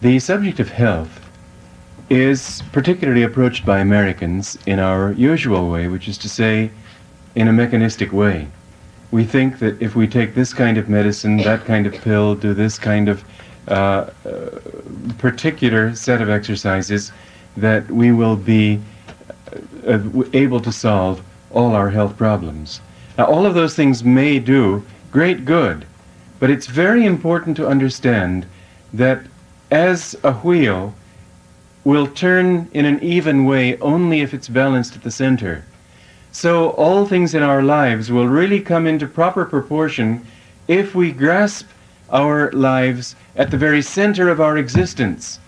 The subject of health is particularly approached by Americans in our usual way, which is to say, in a mechanistic way. We think that if we take this kind of medicine, that kind of pill, do this kind of particular set of exercises, that we will be able to solve all our health problems. Now, all of those things may do great good, but it's very important to understand that as a wheel will turn in an even way only if it's balanced at the center. So all things in our lives will really come into proper proportion if we grasp our lives at the very center of our existence.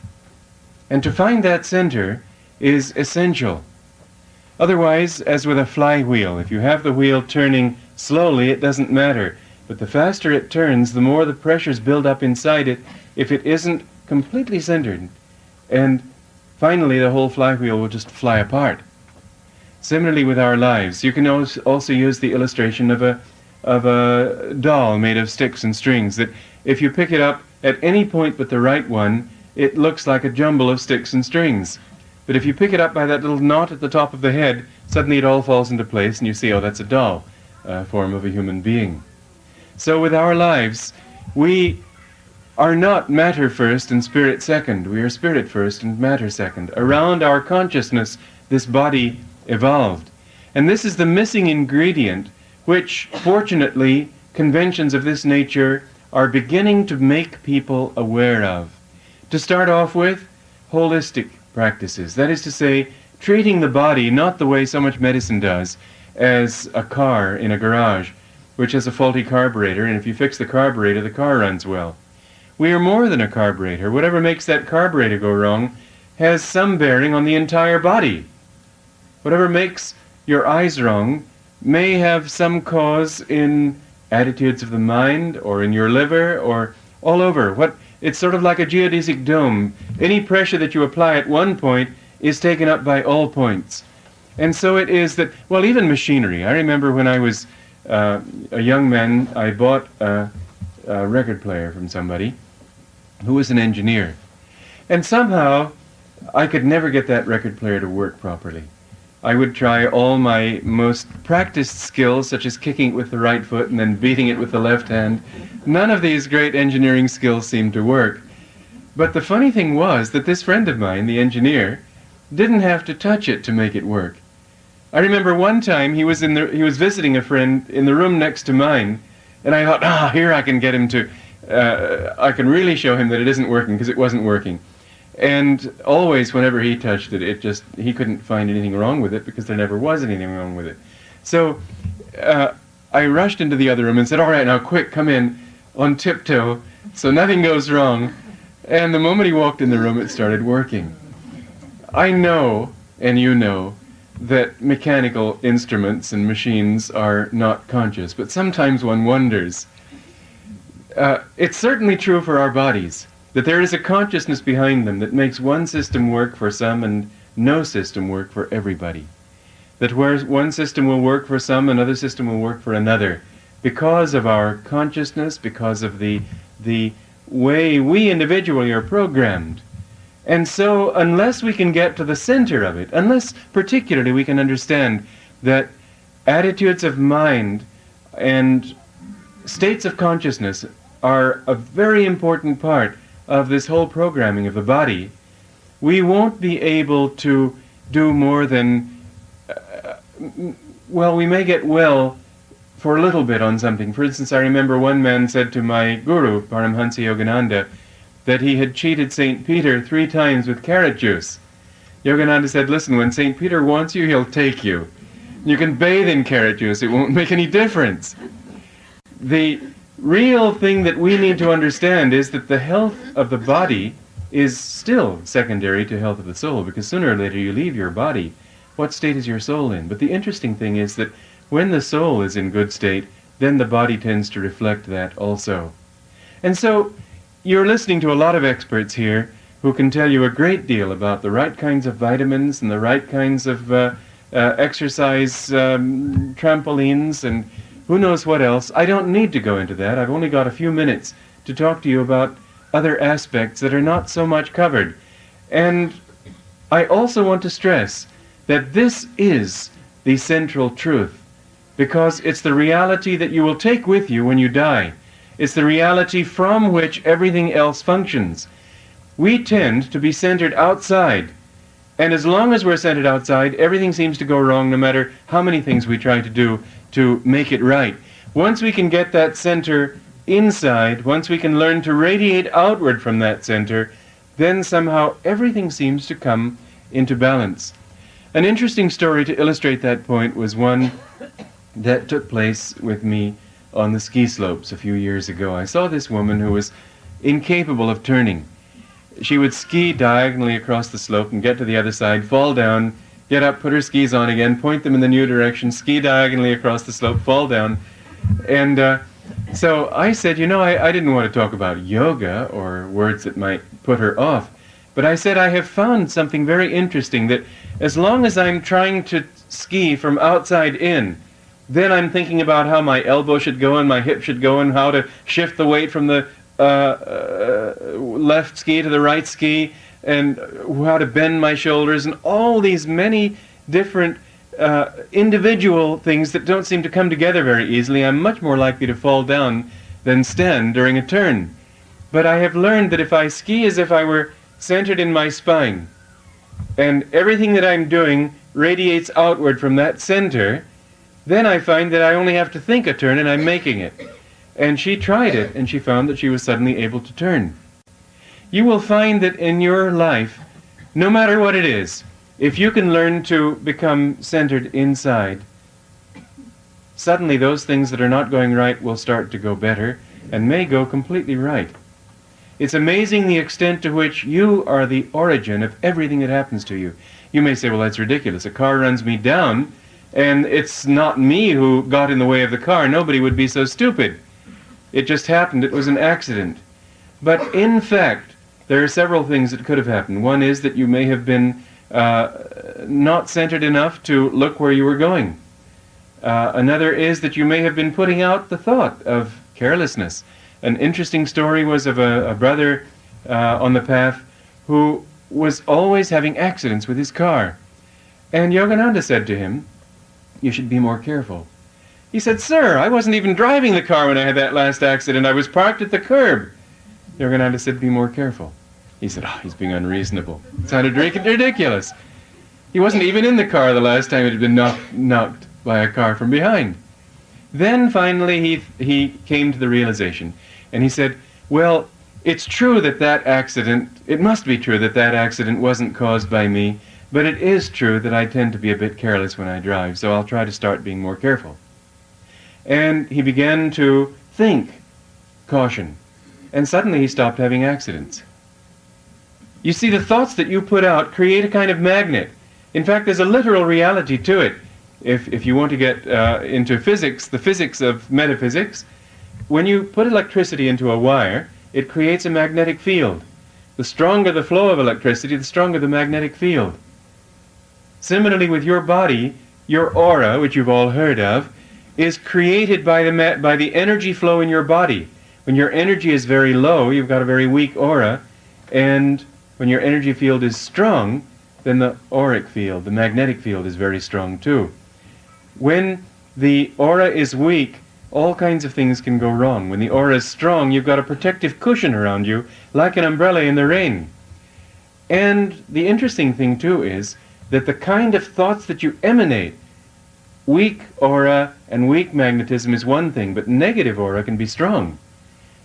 And to find that center is essential. Otherwise, as with a flywheel, if you have the wheel turning slowly, it doesn't matter. But the faster it turns, the more the pressures build up inside it if it isn't completely centered. And finally, the whole flywheel will just fly apart. Similarly with our lives, you can also use the illustration of a doll made of sticks and strings, that if you pick it up at any point but the right one, it looks like a jumble of sticks and strings. But if you pick it up by that little knot at the top of the head, suddenly it all falls into place and you see, oh, that's a doll, form of a human being. So with our lives, we are not matter first and spirit second. We are spirit first and matter second. Around our consciousness, this body evolved. And this is the missing ingredient which, fortunately, conventions of this nature are beginning to make people aware of. To start off with, holistic practices. That is to say, treating the body not the way so much medicine does, as a car in a garage, which has a faulty carburetor, and if you fix the carburetor, the car runs well. We are more than a carburetor. Whatever makes that carburetor go wrong has some bearing on the entire body. Whatever makes your eyes wrong may have some cause in attitudes of the mind, or in your liver, or all over. It's sort of like a geodesic dome. Any pressure that you apply at one point is taken up by all points. And so it is that, well, even machinery. I remember when I was a young man, I bought a record player from somebody who was an engineer. And somehow I could never get that record player to work properly. I would try all my most practiced skills, such as kicking it with the right foot and then beating it with the left hand. None of these great engineering skills seemed to work. But the funny thing was that this friend of mine, the engineer, didn't have to touch it to make it work. I remember one time he was visiting a friend in the room next to mine, and I thought, here I can get him to, I can really show him that it isn't working, because it wasn't working. And always, whenever he touched it, he couldn't find anything wrong with it, because there never was anything wrong with it. So I rushed into the other room and said, all right, now quick, come in on tiptoe so nothing goes wrong. And the moment he walked in the room, it started working. I know, and you know, that mechanical instruments and machines are not conscious, but sometimes one wonders. It's certainly true for our bodies, that there is a consciousness behind them that makes one system work for some and no system work for everybody. That where one system will work for some, another system will work for another, because of our consciousness, because of the way we individually are programmed. And so unless we can get to the center of it, unless particularly we can understand that attitudes of mind and states of consciousness are a very important part of this whole programming of the body, we won't be able to do more than, we may get well for a little bit on something. For instance, I remember one man said to my guru, Paramhansa Yogananda, that he had cheated St. Peter 3 times with carrot juice. Yogananda said, listen, when St. Peter wants you, he'll take you. You can bathe in carrot juice, it won't make any difference. The real thing that we need to understand is that the health of the body is still secondary to health of the soul, because sooner or later you leave your body. What state is your soul in? But the interesting thing is that when the soul is in good state, then the body tends to reflect that also. And so you're listening to a lot of experts here who can tell you a great deal about the right kinds of vitamins and the right kinds of exercise trampolines and who knows what else. I don't need to go into that. I've only got a few minutes to talk to you about other aspects that are not so much covered. And I also want to stress that this is the central truth, because it's the reality that you will take with you when you die. It's the reality from which everything else functions. We tend to be centered outside, and as long as we're centered outside, everything seems to go wrong no matter how many things we try to do to make it right. Once we can get that center inside, once we can learn to radiate outward from that center, then somehow everything seems to come into balance. An interesting story to illustrate that point was one that took place with me on the ski slopes a few years ago. I saw this woman who was incapable of turning. She would ski diagonally across the slope and get to the other side, fall down, get up, put her skis on again, point them in the new direction, ski diagonally across the slope, fall down. And so I said, I didn't want to talk about yoga or words that might put her off, but I said, I have found something very interesting, that as long as I'm trying to ski from outside in, then I'm thinking about how my elbow should go and my hip should go and how to shift the weight from the left ski to the right ski and how to bend my shoulders and all these many different individual things that don't seem to come together very easily. I'm much more likely to fall down than stand during a turn. But I have learned that if I ski as if I were centered in my spine, and everything that I'm doing radiates outward from that center, then I find that I only have to think a turn and I'm making it. And she tried it, and she found that she was suddenly able to turn. You will find that in your life, no matter what it is, if you can learn to become centered inside, suddenly those things that are not going right will start to go better and may go completely right. It's amazing the extent to which you are the origin of everything that happens to you. You may say, well, that's ridiculous. A car runs me down, and it's not me who got in the way of the car. Nobody would be so stupid. It just happened. It was an accident. But in fact, there are several things that could have happened. One is that you may have been not centered enough to look where you were going. Another is that you may have been putting out the thought of carelessness. An interesting story was of a brother on the path who was always having accidents with his car. And Yogananda said to him, "You should be more careful." He said, "Sir, I wasn't even driving the car when I had that last accident. I was parked at the curb." Yogananda said, "Be more careful." He said, he's being unreasonable. It sounded ridiculous. He wasn't even in the car the last time it had been knocked by a car from behind. Then finally he came to the realization, and he said, well, it's true that it must be true that that accident wasn't caused by me, but it is true that I tend to be a bit careless when I drive, so I'll try to start being more careful. And he began to think caution, and suddenly he stopped having accidents. You see, the thoughts that you put out create a kind of magnet. In fact, there's a literal reality to it. If you want to get into physics, the physics of metaphysics, when you put electricity into a wire, it creates a magnetic field. The stronger the flow of electricity, the stronger the magnetic field. Similarly with your body, your aura, which you've all heard of, is created by the energy flow in your body. When your energy is very low, you've got a very weak aura, and when your energy field is strong, then the auric field, the magnetic field, is very strong too. When the aura is weak, all kinds of things can go wrong. When the aura is strong, you've got a protective cushion around you, like an umbrella in the rain. And the interesting thing too is that the kind of thoughts that you emanate, weak aura and weak magnetism is one thing, but negative aura can be strong.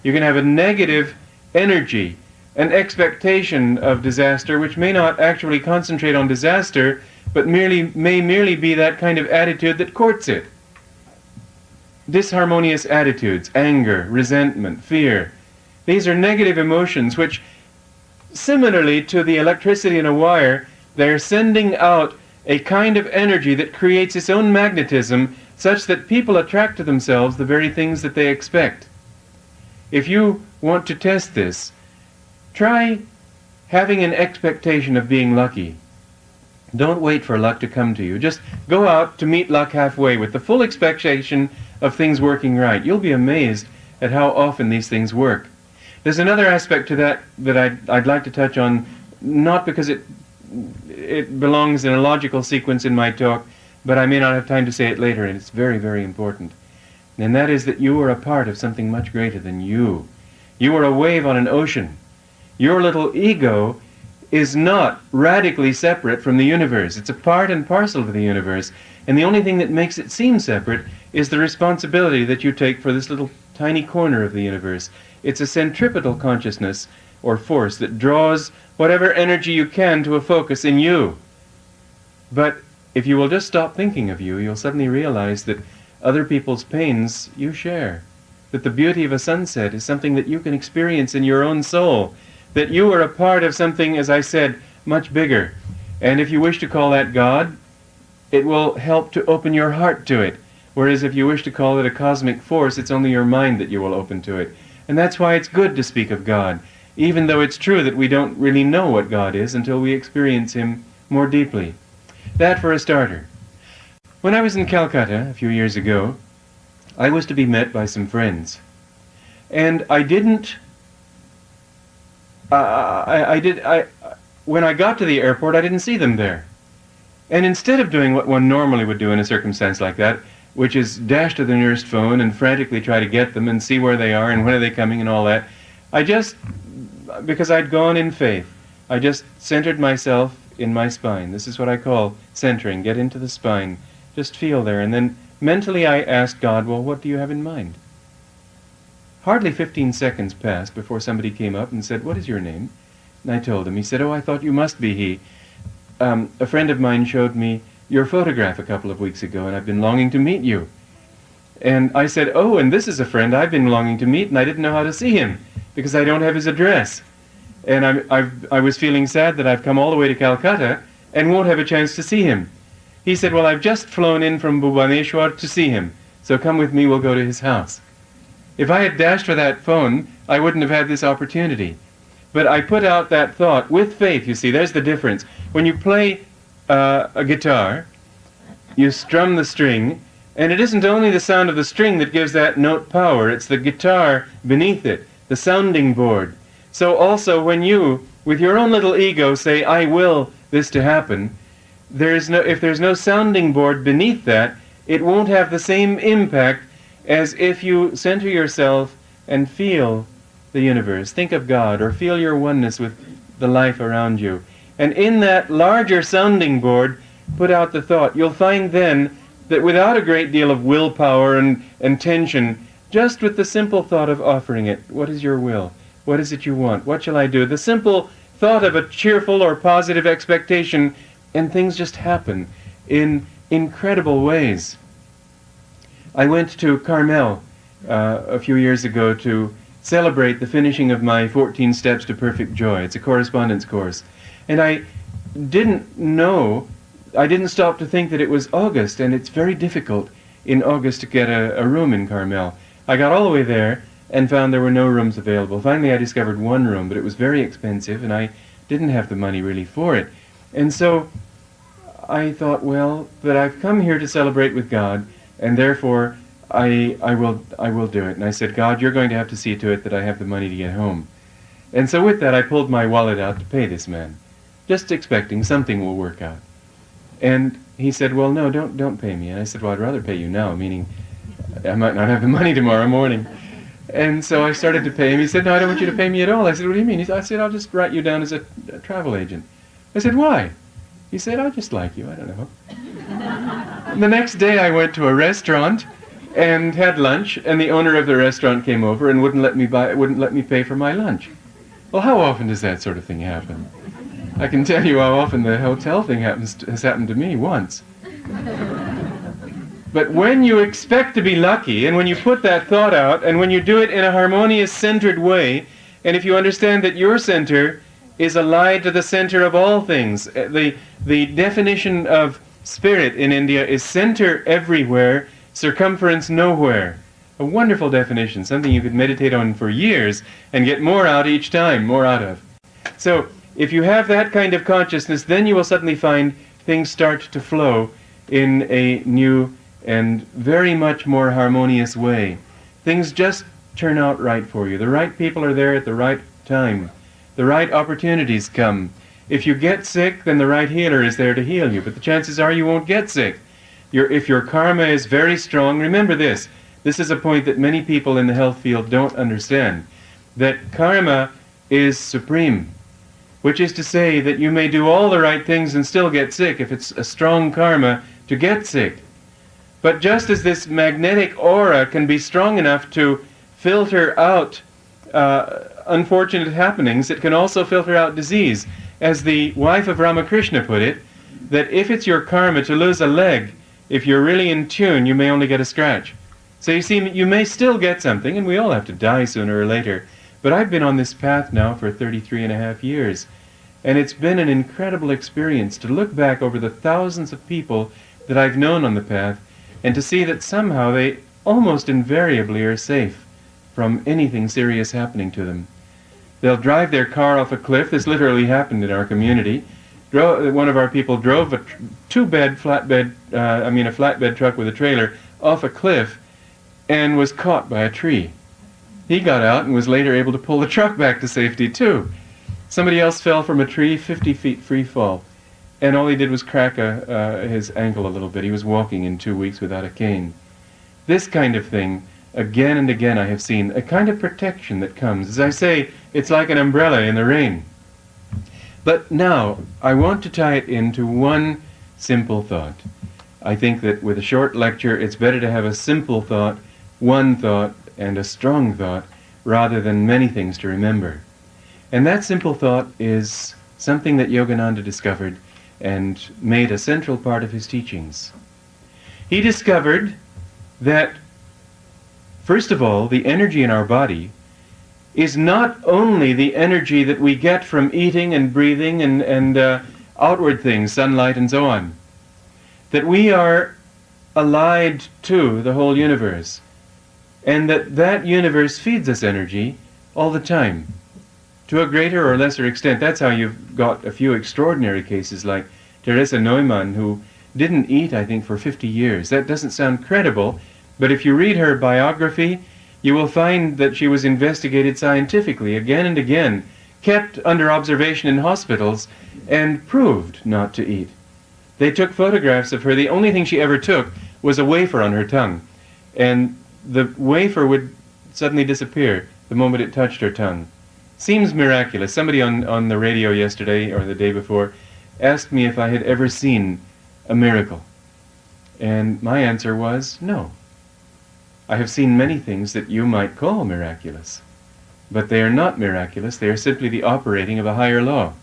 You can have a negative energy, an expectation of disaster, which may not actually concentrate on disaster, but may merely be that kind of attitude that courts it. Disharmonious attitudes, anger, resentment, fear. These are negative emotions which, similarly to the electricity in a wire, they're sending out a kind of energy that creates its own magnetism such that people attract to themselves the very things that they expect. If you want to test this, try having an expectation of being lucky. Don't wait for luck to come to you. Just go out to meet luck halfway with the full expectation of things working right. You'll be amazed at how often these things work. There's another aspect to that that I'd like to touch on, not because it belongs in a logical sequence in my talk, but I may not have time to say it later, and it's very, very important. And that is that you are a part of something much greater than you. You are a wave on an ocean. Your little ego is not radically separate from the universe. It's a part and parcel of the universe, and the only thing that makes it seem separate is the responsibility that you take for this little tiny corner of the universe. It's a centripetal consciousness or force that draws whatever energy you can to a focus in you. But if you will just stop thinking of you, you'll suddenly realize that other people's pains you share, that the beauty of a sunset is something that you can experience in your own soul, that you are a part of something, as I said, much bigger. And if you wish to call that God, it will help to open your heart to it. Whereas if you wish to call it a cosmic force, it's only your mind that you will open to it. And that's why it's good to speak of God, even though it's true that we don't really know what God is until we experience Him more deeply. That for a starter. When I was in Calcutta a few years ago, I was to be met by some friends. And I didn't... when I got to the airport, I didn't see them there. And instead of doing what one normally would do in a circumstance like that, which is dash to the nearest phone and frantically try to get them and see where they are and when are they coming and all that, I just, because I'd gone in faith, I just centered myself in my spine. This is what I call centering. Get into the spine. Just feel there. And then mentally I asked God, well, what do you have in mind? Hardly 15 seconds passed before somebody came up and said, what is your name? And I told him. He said, oh, I thought you must be he. A friend of mine showed me your photograph a couple of weeks ago, and I've been longing to meet you. And I said, oh, and this is a friend I've been longing to meet, and I didn't know how to see him, because I don't have his address. And I was feeling sad that I've come all the way to Calcutta and won't have a chance to see him. He said, well, I've just flown in from Bhubaneswar to see him, so come with me, we'll go to his house. If I had dashed for that phone, I wouldn't have had this opportunity. But I put out that thought with faith, you see, there's the difference. When you play a guitar, you strum the string, and it isn't only the sound of the string that gives that note power, it's the guitar beneath it, the sounding board. So also when you, with your own little ego, say, I will this to happen, if there's no sounding board beneath that, it won't have the same impact as if you center yourself and feel the universe. Think of God, or feel your oneness with the life around you. And in that larger sounding board, put out the thought. You'll find then that without a great deal of willpower and tension, just with the simple thought of offering it, what is your will? What is it you want? What shall I do? The simple thought of a cheerful or positive expectation, and things just happen in incredible ways. I went to Carmel a few years ago to celebrate the finishing of my 14 Steps to Perfect Joy. It's a correspondence course. And I didn't stop to think that it was August, and it's very difficult in August to get a room in Carmel. I got all the way there and found there were no rooms available. Finally I discovered one room, but it was very expensive, and I didn't have the money really for it. And so I thought, well, but I've come here to celebrate with God, and therefore I will do it. And I said, God, you're going to have to see to it that I have the money to get home. And so with that I pulled my wallet out to pay this man, just expecting something will work out. And he said, well, no, don't pay me. And I said, well, I'd rather pay you now, meaning I might not have the money tomorrow morning. And so I started to pay him. He said, no, I don't want you to pay me at all. I said, what do you mean? I said, I'll just write you down as a travel agent. I said, why? He said, I just like you, I don't know. And the next day I went to a restaurant and had lunch, and the owner of the restaurant came over and wouldn't let me pay for my lunch. Well, how often does that sort of thing happen? I can tell you how often the hotel thing has happened to me once. But when you expect to be lucky, and when you put that thought out, and when you do it in a harmonious, centered way, and if you understand that your center is allied to the center of all things, the definition of spirit in India is center everywhere, circumference nowhere. A wonderful definition, something you could meditate on for years and get more out each time, more out of. So, if you have that kind of consciousness, then you will suddenly find things start to flow in a new and very much more harmonious way. Things just turn out right for you. The right people are there at the right time. The right opportunities come. If you get sick, then the right healer is there to heal you, but the chances are you won't get sick. If your karma is very strong, remember this. This is a point that many people in the health field don't understand. That karma is supreme, which is to say that you may do all the right things and still get sick if it's a strong karma to get sick. But just as this magnetic aura can be strong enough to filter out unfortunate happenings, it can also filter out disease. As the wife of Ramakrishna put it, that if it's your karma to lose a leg, if you're really in tune, you may only get a scratch. So you see, you may still get something, and we all have to die sooner or later. But I've been on this path now for 33.5 years, and it's been an incredible experience to look back over the thousands of people that I've known on the path, and to see that somehow they almost invariably are safe from anything serious happening to them. They'll drive their car off a cliff. This literally happened in our community. One of our people drove a flatbed truck with a trailer off a cliff and was caught by a tree. He got out and was later able to pull the truck back to safety too. Somebody else fell from a tree, 50 feet free fall, and all he did was crack his ankle a little bit. He was walking in 2 weeks without a cane. This kind of thing, again and again I have seen, a kind of protection that comes. As I say, it's like an umbrella in the rain. But now, I want to tie it into one simple thought. I think that with a short lecture, it's better to have a simple thought, one thought, and a strong thought, rather than many things to remember. And that simple thought is something that Yogananda discovered and made a central part of his teachings. He discovered that, first of all, the energy in our body is not only the energy that we get from eating and breathing and outward things, sunlight and so on. That we are allied to the whole universe, and that universe feeds us energy all the time, to a greater or lesser extent. That's how you've got a few extraordinary cases like Teresa Neumann, who didn't eat, I think, for 50 years. That doesn't sound credible, but if you read her biography, you will find that she was investigated scientifically again and again, kept under observation in hospitals, and proved not to eat. They took photographs of her. The only thing she ever took was a wafer on her tongue, and the wafer would suddenly disappear the moment it touched her tongue. Seems miraculous. Somebody on the radio yesterday or the day before asked me if I had ever seen a miracle, and my answer was no. I have seen many things that you might call miraculous, but they are not miraculous. They are simply the operating of a higher law.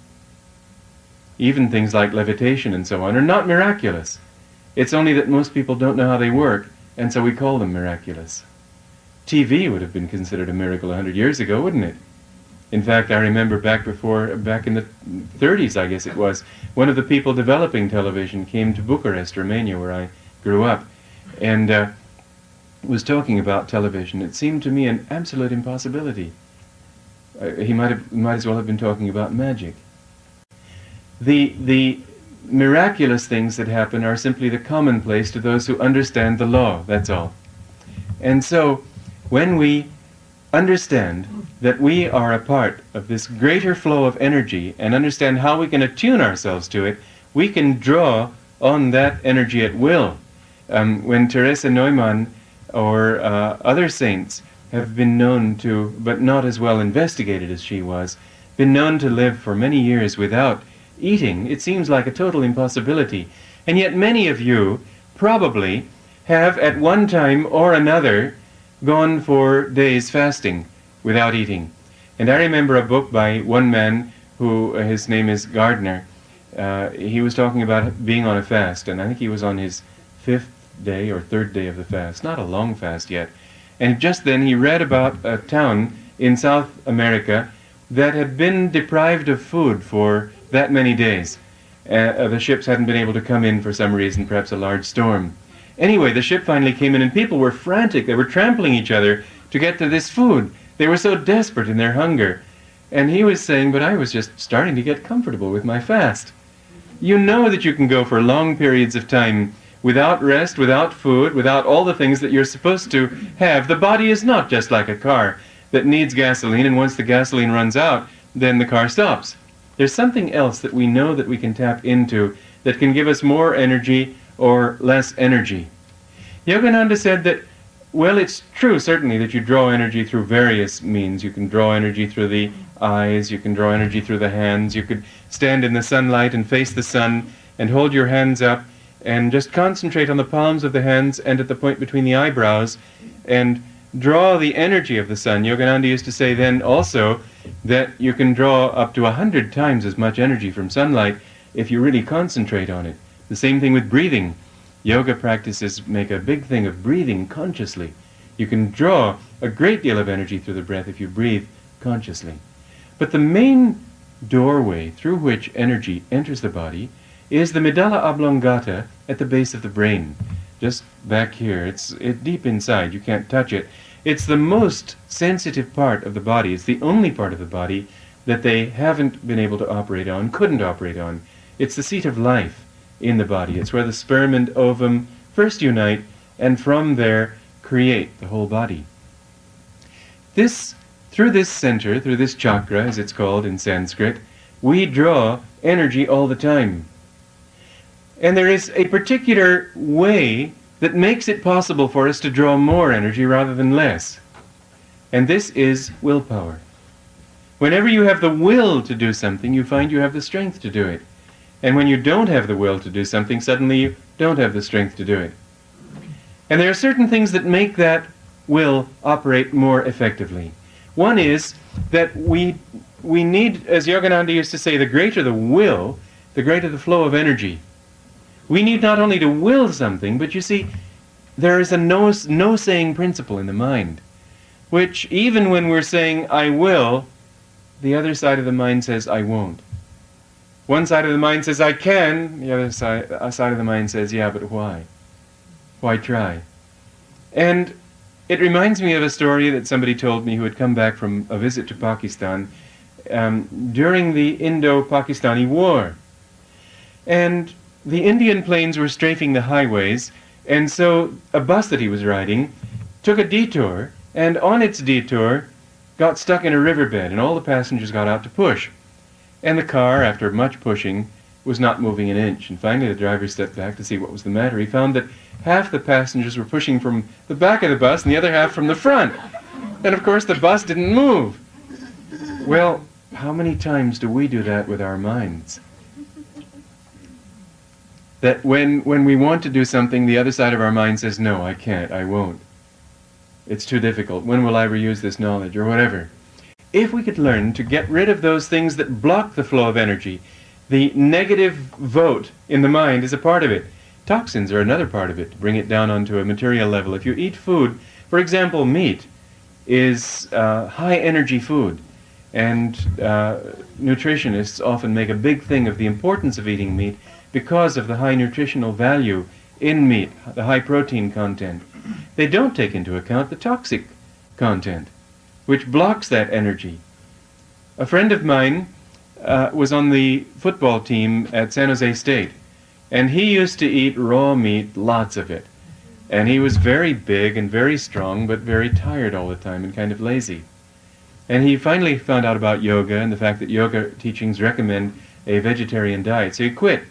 Even things like levitation and so on are not miraculous. It's only that most people don't know how they work, and so we call them miraculous. TV would have been considered a miracle 100 years ago, wouldn't it? In fact, I remember back in the 30s, I guess it was, one of the people developing television came to Bucharest, Romania, where I grew up, and was talking about television. It seemed to me an absolute impossibility. He might as well have been talking about magic. The miraculous things that happen are simply the commonplace to those who understand the law, that's all. And so, when we understand that we are a part of this greater flow of energy and understand how we can attune ourselves to it, we can draw on that energy at will. When Teresa Neumann or other saints have been known to, but not as well investigated as she was, been known to live for many years without eating, it seems like a total impossibility. And yet many of you probably have at one time or another gone for days fasting without eating. And I remember a book by one man who, his name is Gardner. He was talking about being on a fast, and I think he was on his 5th day or 3rd day of the fast, not a long fast yet. And just then he read about a town in South America that had been deprived of food for that many days. The ships hadn't been able to come in for some reason, perhaps a large storm. Anyway, the ship finally came in and people were frantic. They were trampling each other to get to this food. They were so desperate in their hunger. And he was saying, but I was just starting to get comfortable with my fast. You know that you can go for long periods of time without rest, without food, without all the things that you're supposed to have. The body is not just like a car that needs gasoline, and once the gasoline runs out, then the car stops. There's something else that we know that we can tap into that can give us more energy or less energy. Yogananda said that, well, it's true, certainly, that you draw energy through various means. You can draw energy through the eyes, you can draw energy through the hands, you could stand in the sunlight and face the sun and hold your hands up and just concentrate on the palms of the hands and at the point between the eyebrows and draw the energy of the sun. Yogananda used to say then also that you can draw up to 100 times as much energy from sunlight if you really concentrate on it. The same thing with breathing. Yoga practices make a big thing of breathing consciously. You can draw a great deal of energy through the breath if you breathe consciously. But the main doorway through which energy enters the body is the medulla oblongata at the base of the brain. Just back here. It's deep inside. You can't touch it. It's the most sensitive part of the body. It's the only part of the body that they haven't been able to operate on, couldn't operate on. It's the seat of life in the body. It's where the sperm and ovum first unite and from there create the whole body. Through this center, through this chakra, as it's called in Sanskrit, we draw energy all the time. And there is a particular way that makes it possible for us to draw more energy rather than less. And this is willpower. Whenever you have the will to do something, you find you have the strength to do it. And when you don't have the will to do something, suddenly you don't have the strength to do it. And there are certain things that make that will operate more effectively. One is that we need, as Yogananda used to say, the greater the will, the greater the flow of energy. We need not only to will something, but you see, there is a no-saying principle in the mind, which even when we're saying, I will, the other side of the mind says, I won't. One side of the mind says, I can, the other side of the mind says, yeah, but why? Why try? And it reminds me of a story that somebody told me who had come back from a visit to Pakistan during the Indo-Pakistani War. And the Indian planes were strafing the highways, and so a bus that he was riding took a detour, and on its detour got stuck in a riverbed, and all the passengers got out to push. And the car, after much pushing, was not moving an inch. And finally the driver stepped back to see what was the matter. He found that half the passengers were pushing from the back of the bus and the other half from the front. And of course the bus didn't move. Well, how many times do we do that with our minds? That when we want to do something, the other side of our mind says, no, I can't, I won't. It's too difficult. When will I ever use this knowledge, or whatever? If we could learn to get rid of those things that block the flow of energy, the negative vote in the mind is a part of it. Toxins are another part of it, to bring it down onto a material level. If you eat food, for example, meat is high energy food, and nutritionists often make a big thing of the importance of eating meat because of the high nutritional value in meat, the high protein content. They don't take into account the toxic content, which blocks that energy. A friend of mine was on the football team at San Jose State, and he used to eat raw meat, lots of it. And he was very big and very strong, but very tired all the time and kind of lazy. And he finally found out about yoga and the fact that yoga teachings recommend a vegetarian diet, so he quit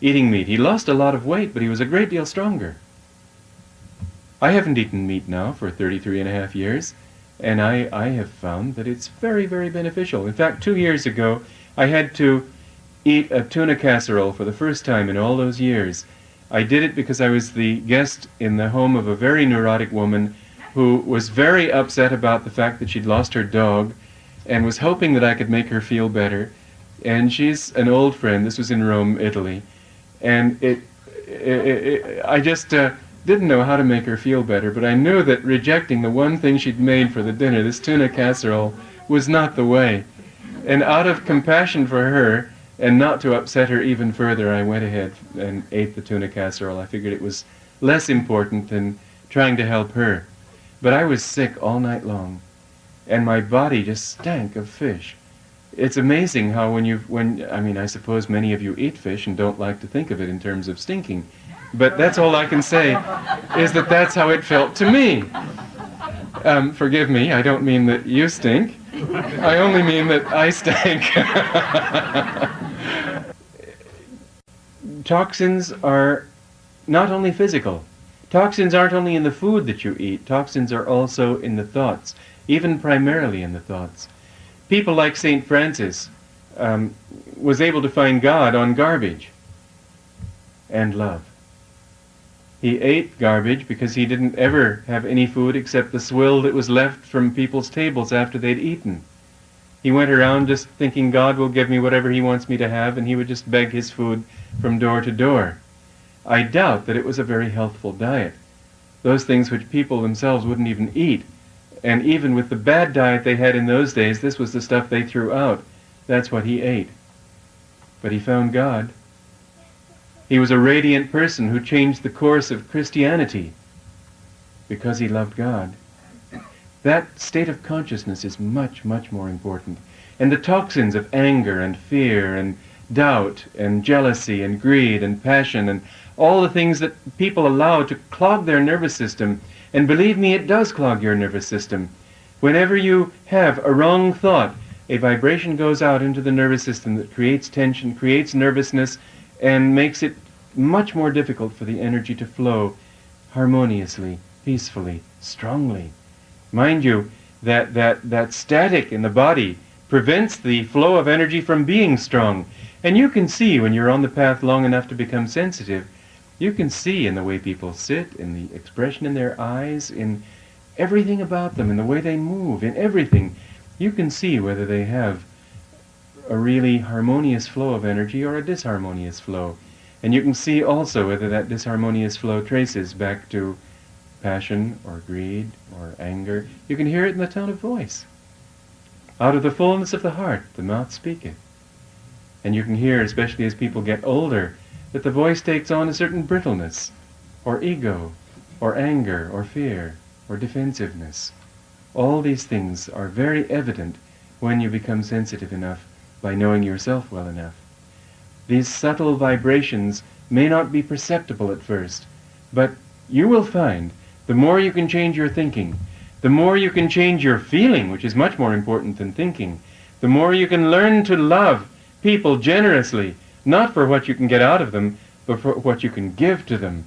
eating meat. He lost a lot of weight, but he was a great deal stronger. I haven't eaten meat now for 33.5 years, and I have found that it's very, very beneficial. In fact, 2 years ago, I had to eat a tuna casserole for the first time in all those years. I did it because I was the guest in the home of a very neurotic woman who was very upset about the fact that she'd lost her dog and was hoping that I could make her feel better. And she's an old friend. This was in Rome, Italy. And I just didn't know how to make her feel better, but I knew that rejecting the one thing she'd made for the dinner, this tuna casserole, was not the way. And out of compassion for her, and not to upset her even further, I went ahead and ate the tuna casserole. I figured it was less important than trying to help her. But I was sick all night long, and my body just stank of fish. It's amazing how I suppose many of you eat fish and don't like to think of it in terms of stinking, But that's all I can say, is that that's how it felt to me. Forgive me, I don't mean that you stink. I only mean that I stink. Toxins are not only physical. Toxins aren't only in the food that you eat. Toxins are also in the thoughts, even primarily in the thoughts. People like St. Francis was able to find God on garbage and love. He ate garbage because he didn't ever have any food except the swill that was left from people's tables after they'd eaten. He went around just thinking God will give me whatever he wants me to have, and he would just beg his food from door to door. I doubt that it was a very healthful diet. Those things which people themselves wouldn't even eat. And even with the bad diet they had in those days, this was the stuff they threw out. That's what he ate. But he found God. He was a radiant person who changed the course of Christianity because he loved God. That state of consciousness is much, much more important. And the toxins of anger and fear and doubt and jealousy and greed and passion and all the things that people allow to clog their nervous system, and believe me, it does clog your nervous system. Whenever you have a wrong thought, a vibration goes out into the nervous system that creates tension, creates nervousness, and makes it much more difficult for the energy to flow harmoniously, peacefully, strongly. Mind you, that static in the body prevents the flow of energy from being strong. And you can see when you're on the path long enough to become sensitive, you can see in the way people sit, in the expression in their eyes, in everything about them, in the way they move, in everything. You can see whether they have a really harmonious flow of energy or a disharmonious flow. And you can see also whether that disharmonious flow traces back to passion or greed or anger. You can hear it in the tone of voice. Out of the fullness of the heart, the mouth speaketh. And you can hear, especially as people get older, that the voice takes on a certain brittleness, or ego, or anger, or fear, or defensiveness. All these things are very evident when you become sensitive enough by knowing yourself well enough. These subtle vibrations may not be perceptible at first, but you will find the more you can change your thinking, the more you can change your feeling, which is much more important than thinking, the more you can learn to love people generously, not for what you can get out of them, but for what you can give to them.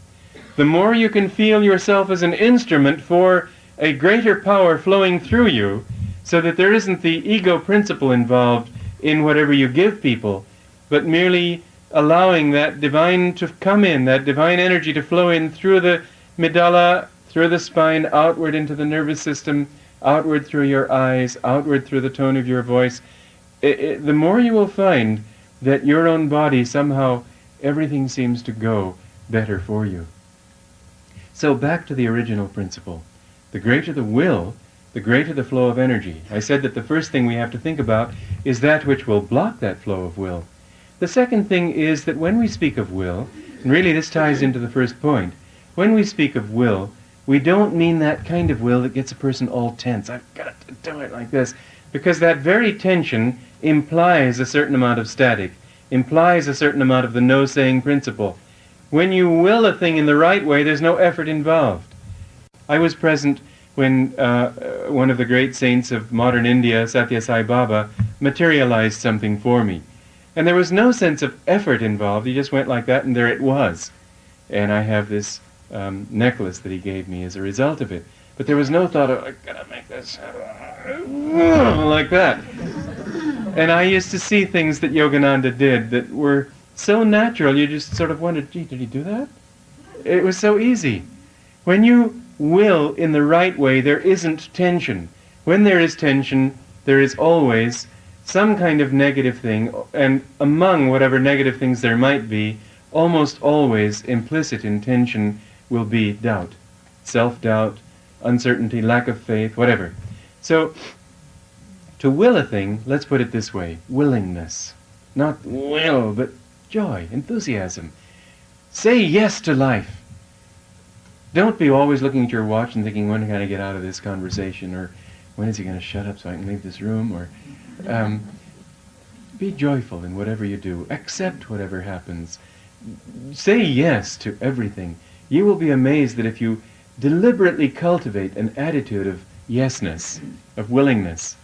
The more you can feel yourself as an instrument for a greater power flowing through you, so that there isn't the ego principle involved in whatever you give people, but merely allowing that divine to come in, that divine energy to flow in through the medulla, through the spine, outward into the nervous system, outward through your eyes, outward through the tone of your voice. The more you will find that your own body, somehow, everything seems to go better for you. So back to the original principle. The greater the will, the greater the flow of energy. I said that the first thing we have to think about is that which will block that flow of will. The second thing is that when we speak of will, and really this ties into the first point, when we speak of will, we don't mean that kind of will that gets a person all tense. I've got to do it like this. Because that very tension implies a certain amount of static, implies a certain amount of the no-saying principle. When you will a thing in the right way, there's no effort involved. I was present when one of the great saints of modern India, Satya Sai Baba, materialized something for me. And there was no sense of effort involved. He just went like that, and there it was. And I have this necklace that he gave me as a result of it. But there was no thought of, I've got to make this like that. And I used to see things that Yogananda did that were so natural, you just sort of wondered, gee, did he do that? It was so easy. When you will in the right way, there isn't tension. When there is tension, there is always some kind of negative thing, and among whatever negative things there might be, almost always implicit in tension will be doubt, self-doubt, uncertainty, lack of faith, whatever. So, to will a thing, let's put it this way, willingness. Not will, but joy, enthusiasm. Say yes to life. Don't be always looking at your watch and thinking, when can I get out of this conversation, or when is he going to shut up so I can leave this room, or be joyful in whatever you do. Accept whatever happens. say yes to everything. You will be amazed that if you deliberately cultivate an attitude of yesness, of willingness,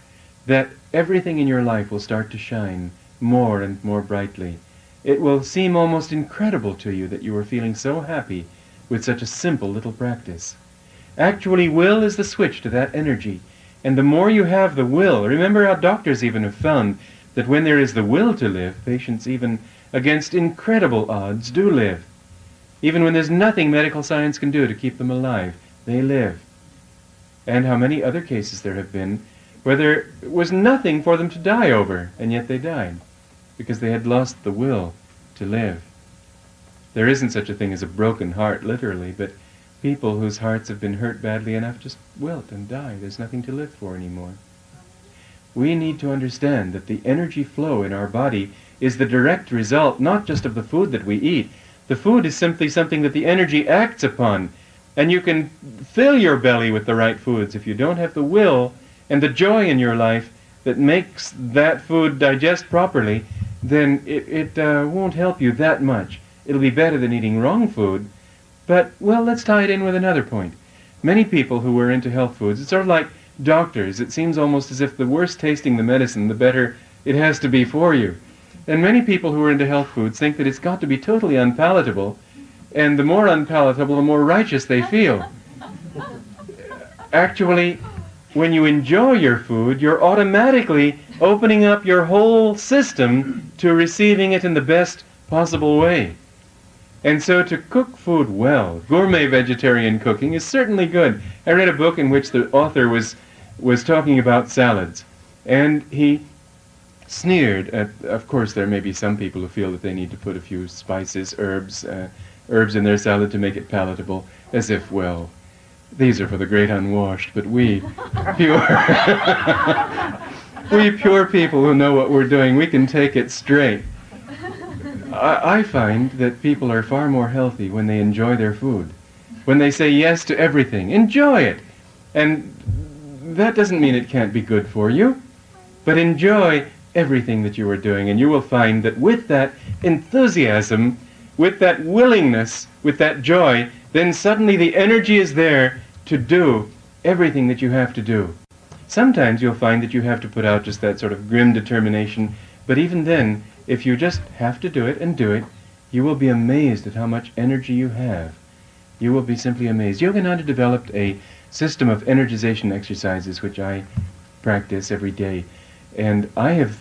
that everything in your life will start to shine more and more brightly. It will seem almost incredible to you that you are feeling so happy with such a simple little practice. Actually, will is the switch to that energy. And the more you have the will, remember how doctors even have found that when there is the will to live, patients even against incredible odds do live. Even when there's nothing medical science can do to keep them alive, they live. And how many other cases there have been where there was nothing for them to die over, and yet they died, because they had lost the will to live. There isn't such a thing as a broken heart, literally, but people whose hearts have been hurt badly enough just wilt and die. There's nothing to live for anymore. We need to understand that the energy flow in our body is the direct result not just of the food that we eat. The food is simply something that the energy acts upon. And you can fill your belly with the right foods. If you don't have the will and the joy in your life that makes that food digest properly, then it won't help you that much. It'll be better than eating wrong food. But, well, let's tie it in with another point. Many people who are into health foods, it's sort of like doctors. It seems almost as if the worse tasting the medicine, the better it has to be for you. And many people who are into health foods think that it's got to be totally unpalatable, and the more unpalatable, the more righteous they feel. Actually, when you enjoy your food, you're automatically opening up your whole system to receiving it in the best possible way. And so to cook food well, gourmet vegetarian cooking is certainly good. I read a book in which the author was talking about salads, and he sneered at, of course there may be some people who feel that they need to put a few spices, herbs in their salad to make it palatable, as if, well, these are for the great unwashed, but we pure we pure people who know what we're doing, we can take it straight. I find that people are far more healthy when they enjoy their food, when they say yes to everything. Enjoy it. And that doesn't mean it can't be good for you, but enjoy everything that you are doing, and you will find that with that enthusiasm, with that willingness, with that joy, then suddenly the energy is there to do everything that you have to do. Sometimes you'll find that you have to put out just that sort of grim determination, but even then, if you just have to do it and do it, you will be amazed at how much energy you have. You will be simply amazed. Yogananda developed a system of energization exercises which I practice every day. And I have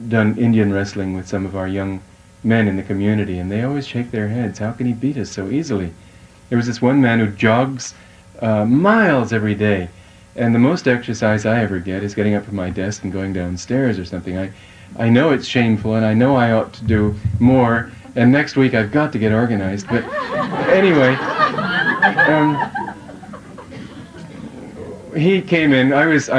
done Indian wrestling with some of our young men in the community, and they always shake their heads. How can he beat us so easily? There was this one man who jogs miles every day, and the most exercise I ever get is getting up from my desk and going downstairs or something. I know it's shameful, and I know I ought to do more, and next week I've got to get organized. But anyway, he came in. I was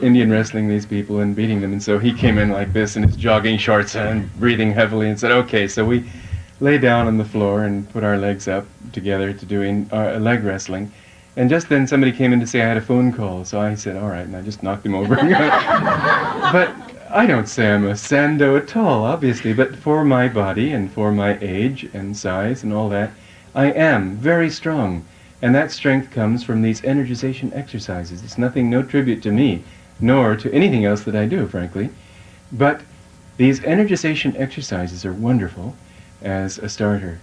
Indian wrestling these people and beating them, and so he came in like this in his jogging shorts and breathing heavily and said, "Okay." So we lay down on the floor and put our legs up together to do leg wrestling. And just then somebody came in to say I had a phone call, so I said, "All right," and I just knocked him over. But I don't say I'm a sando at all, obviously, but for my body and for my age and size and all that, I am very strong. And that strength comes from these energization exercises. It's nothing, no tribute to me, nor to anything else that I do, frankly. But these energization exercises are wonderful as a starter.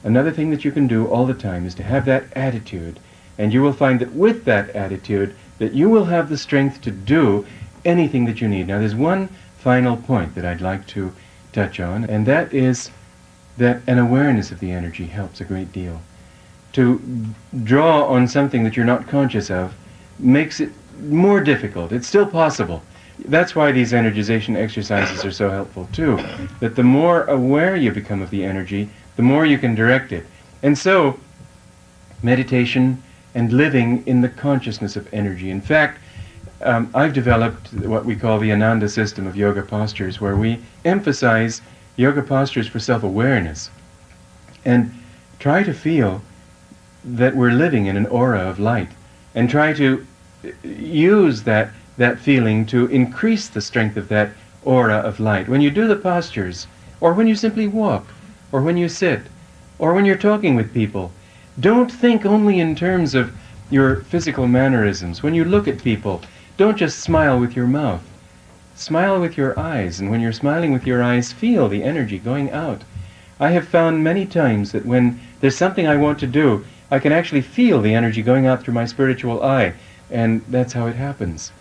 Another thing that you can do all the time is to have that attitude. And you will find that with that attitude, that you will have the strength to do anything that you need. Now, there's one final point that I'd like to touch on, and that is that an awareness of the energy helps a great deal. To draw on something that you're not conscious of makes it more difficult. It's still possible. That's why these energization exercises are so helpful too, that the more aware you become of the energy, the more you can direct it. And so, meditation and living in the consciousness of energy. In fact, I've developed what we call the Ananda system of yoga postures, where we emphasize yoga postures for self-awareness and try to feel that we're living in an aura of light, and try to use that feeling to increase the strength of that aura of light. When you do the postures, or when you simply walk, or when you sit, or when you're talking with people. Don't think only in terms of your physical mannerisms. When you look at people, don't just smile with your mouth. Smile with your eyes, and when you're smiling with your eyes, feel the energy going out. I have found many times that when there's something I want to do, I can actually feel the energy going out through my spiritual eye, and that's how it happens.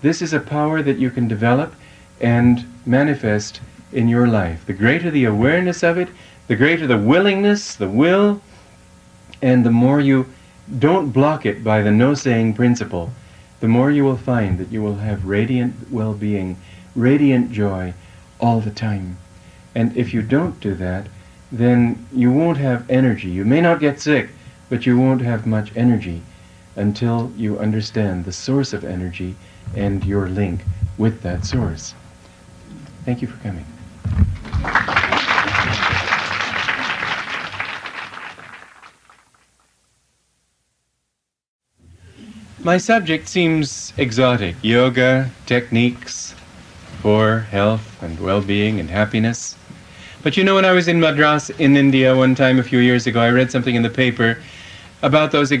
This is a power that you can develop and manifest in your life. The greater the awareness of it, the greater the willingness, the will, and the more you don't block it by the no-saying principle, the more you will find that you will have radiant well-being, radiant joy all the time. And if you don't do that, then you won't have energy. You may not get sick, but you won't have much energy until you understand the source of energy and your link with that source. Thank you for coming. My subject seems exotic. Yoga techniques for health and well-being and happiness. But you know, when I was in Madras in India one time a few years ago, I read something in the paper about those